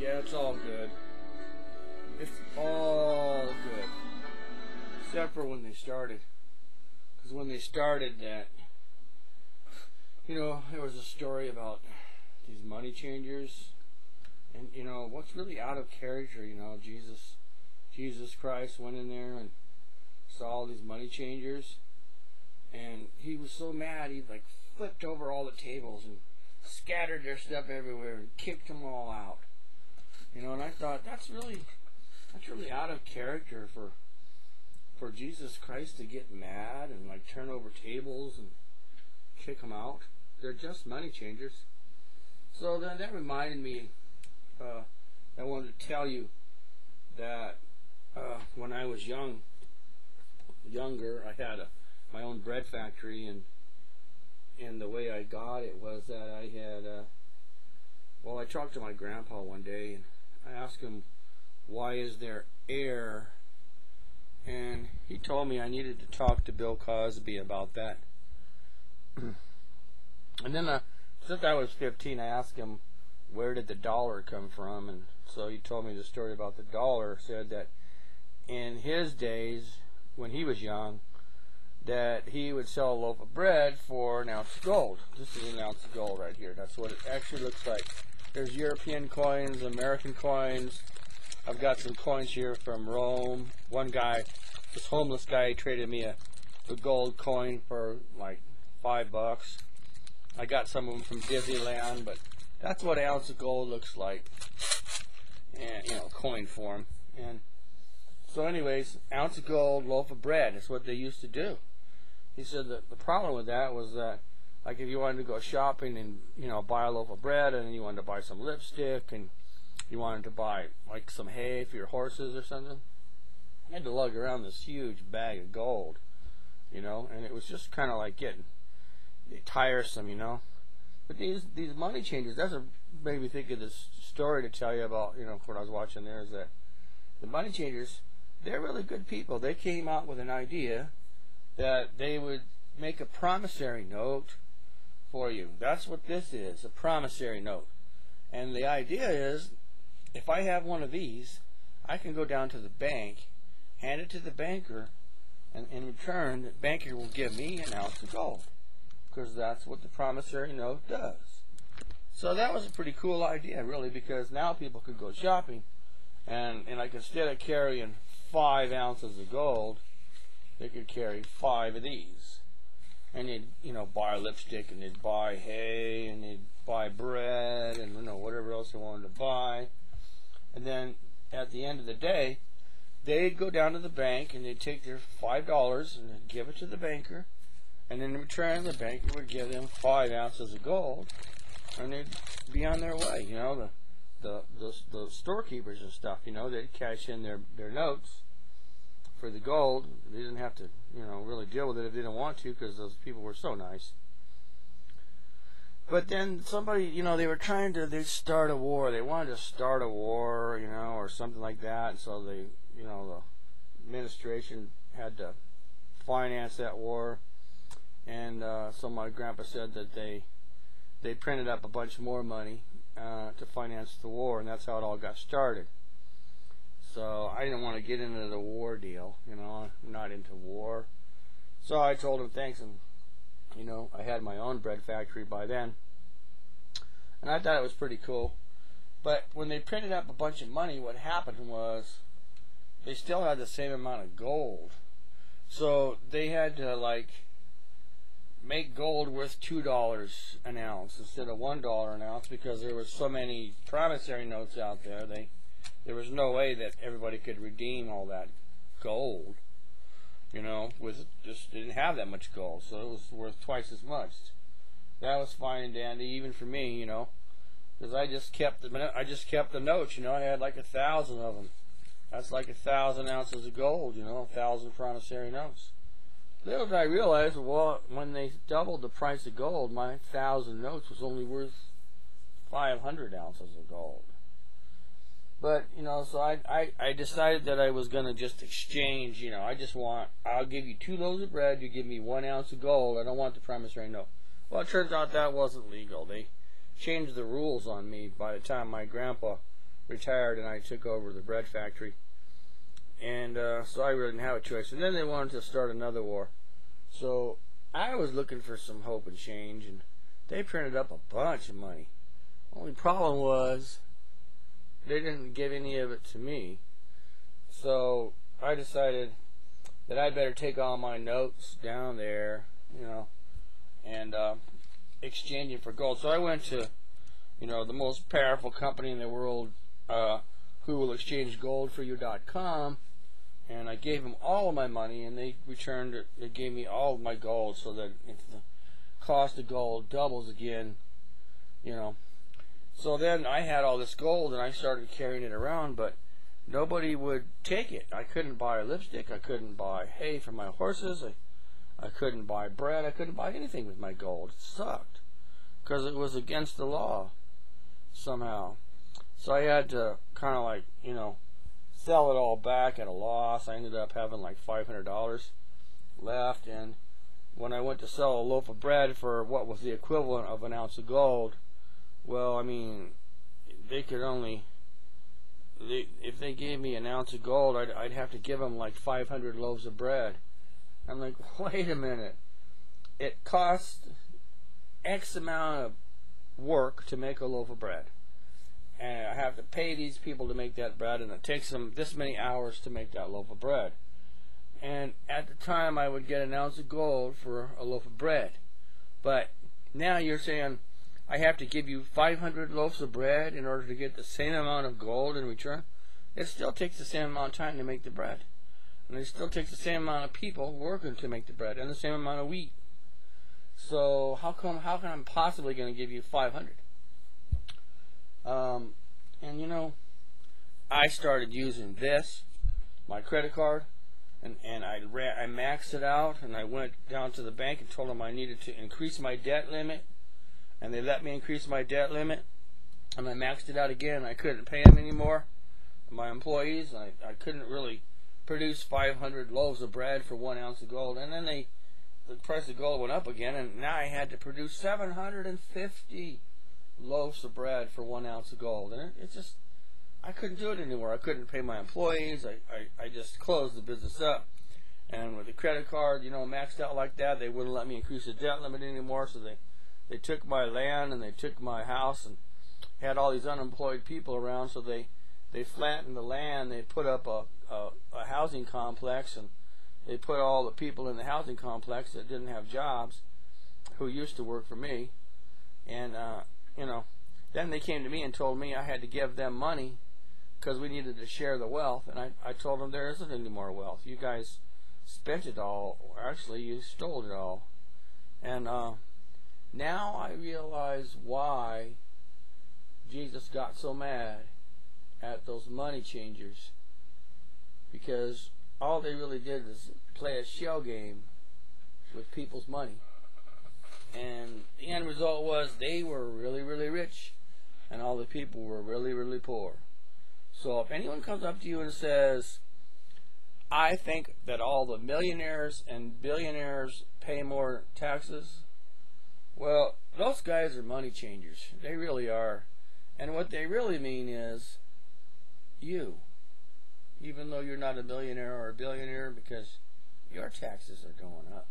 Yeah, it's all good. It's all good. Except for when they started. Because when they started that, you know, there was a story about these money changers. And, you know, what's really out of character, you know, Jesus Christ went in there and saw all these money changers. And he was so mad, he like flipped over all the tables and scattered their stuff everywhere and kicked them all out. You know, and I thought that's really out of character for Jesus Christ to get mad and like turn over tables and kick them out. They're just money changers. So then that reminded me, I wanted to tell you that when I was younger, I had my own bread factory, and the way I got it was that I had, I talked to my grandpa one day, and I asked him, why is there air? And he told me I needed to talk to Bill Cosby about that. And then, since I was 15, I asked him, where did the dollar come from? And so he told me the story about the dollar, said that in his days, when he was young, that he would sell a loaf of bread for an ounce of gold. This is an ounce of gold right here. That's what it actually looks like. There's European coins, American coins. I've got some coins here from Rome. One guy, this homeless guy, traded me a gold coin for like $5. I got some of them from Disneyland, but that's what an ounce of gold looks like. And, you know, coin form. And so anyways, ounce of gold, loaf of bread is what they used to do. He said that the problem with that was that, like, if you wanted to go shopping and, you know, buy a loaf of bread, and you wanted to buy some lipstick, and you wanted to buy, like, some hay for your horses or something, you had to lug around this huge bag of gold, you know, and it was just kind of like getting tiresome, you know. But these money changers, that's what made me think of this story to tell you about, you know, what I was watching there, is that the money changers, they're really good people. They came out with an idea that they would make a promissory note for you. That's what this is, a promissory note. And the idea is, if I have one of these, I can go down to the bank, hand it to the banker, and in return, the banker will give me an ounce of gold. Because that's what the promissory note does. So that was a pretty cool idea, really, because now people could go shopping, and like, instead of carrying 5 ounces of gold, they could carry 5 of these. And they'd, you know, buy lipstick, and they'd buy hay, and they'd buy bread, and, you know, whatever else they wanted to buy. And then at the end of the day, they'd go down to the bank, and they'd take their $5 and they'd give it to the banker, and in return, the banker would give them 5 ounces of gold, and they'd be on their way. You know, the storekeepers and stuff, you know, they'd cash in their notes for the gold. They didn't have to, you know, really deal with it if they didn't want to, because those people were so nice. But then somebody, you know, they'd start a war. They wanted to start a war, you know, or something like that. And so they, you know, the administration had to finance that war. And so my grandpa said that they printed up a bunch more money to finance the war, and that's how it all got started. So I didn't want to get into the war deal, you know, I'm not into war. So I told him thanks, and, you know, I had my own bread factory by then, and I thought it was pretty cool. But when they printed up a bunch of money, what happened was they still had the same amount of gold. So they had to, like, make gold worth $2 an ounce instead of $1 an ounce, because there was so many promissory notes out there. There was no way that everybody could redeem all that gold, you know, just didn't have that much gold, so it was worth twice as much. That was fine and dandy, even for me, you know, because I just kept the notes, you know. I had like 1,000 of them. That's like 1,000 ounces of gold, you know, 1,000 promissory notes. Little did I realize, well, when they doubled the price of gold, my 1,000 notes was only worth 500 ounces of gold. But, you know, so I decided that I was going to just exchange, you know, I'll give you 2 loaves of bread, you give me 1 ounce of gold, I don't want the promissory note. Well, it turns out that wasn't legal. They changed the rules on me by the time my grandpa retired and I took over the bread factory. And so I really didn't have a choice. And then they wanted to start another war. So I was looking for some hope and change, and they printed up a bunch of money. Only problem was they didn't give any of it to me. So I decided that I'd better take all my notes down there, and exchange it for gold. So I went to, the most powerful company in the world, who will exchange gold for you.com, and I gave them all of my money, and they returned it. They gave me all of my gold, so that if the cost of gold doubles again, So then I had all this gold, and I started carrying it around, but nobody would take it. I couldn't buy lipstick. I couldn't buy hay for my horses. I couldn't buy bread. I couldn't buy anything with my gold. It sucked because it was against the law somehow. So I had to kind of like, sell it all back at a loss. I ended up having like $500 left, and when I went to sell a loaf of bread for what was the equivalent of an ounce of gold, well, they could only, if they gave me an ounce of gold, I'd have to give them like 500 loaves of bread. I'm like, wait a minute. It costs X amount of work to make a loaf of bread, and I have to pay these people to make that bread, and it takes them this many hours to make that loaf of bread. And at the time, I would get an ounce of gold for a loaf of bread. But now you're saying I have to give you 500 loaves of bread in order to get the same amount of gold in return? It still takes the same amount of time to make the bread. And it still takes the same amount of people working to make the bread, and the same amount of wheat. So how can I possibly going to give you 500? I started using my credit card, and I maxed it out, and I went down to the bank and told them I needed to increase my debt limit, and they let me increase my debt limit, and I maxed it out again. I couldn't pay them anymore, my employees. I couldn't really produce 500 loaves of bread for 1 ounce of gold, and then the price of gold went up again, and now I had to produce 750 loaves of bread for 1 ounce of gold, and it's just, I couldn't do it anymore. I couldn't pay my employees. I just closed the business up, and with the credit card, maxed out like that, they wouldn't let me increase the debt limit anymore, so they took my land, and they took my house, and had all these unemployed people around, so they flattened the land. They put up a housing complex, and they put all the people in the housing complex that didn't have jobs, who used to work for me, and then they came to me and told me I had to give them money because we needed to share the wealth, and I told them there isn't any more wealth. You guys spent it all. Actually, you stole it all. And now I realize why Jesus got so mad at those money changers, because all they really did is play a shell game with people's money, and the end result was they were really, really rich, and all the people were really, really poor. So if anyone comes up to you and says, I think that all the millionaires and billionaires pay more taxes, well, those guys are money changers. They really are. And what they really mean is you, even though you're not a millionaire or a billionaire, because your taxes are going up.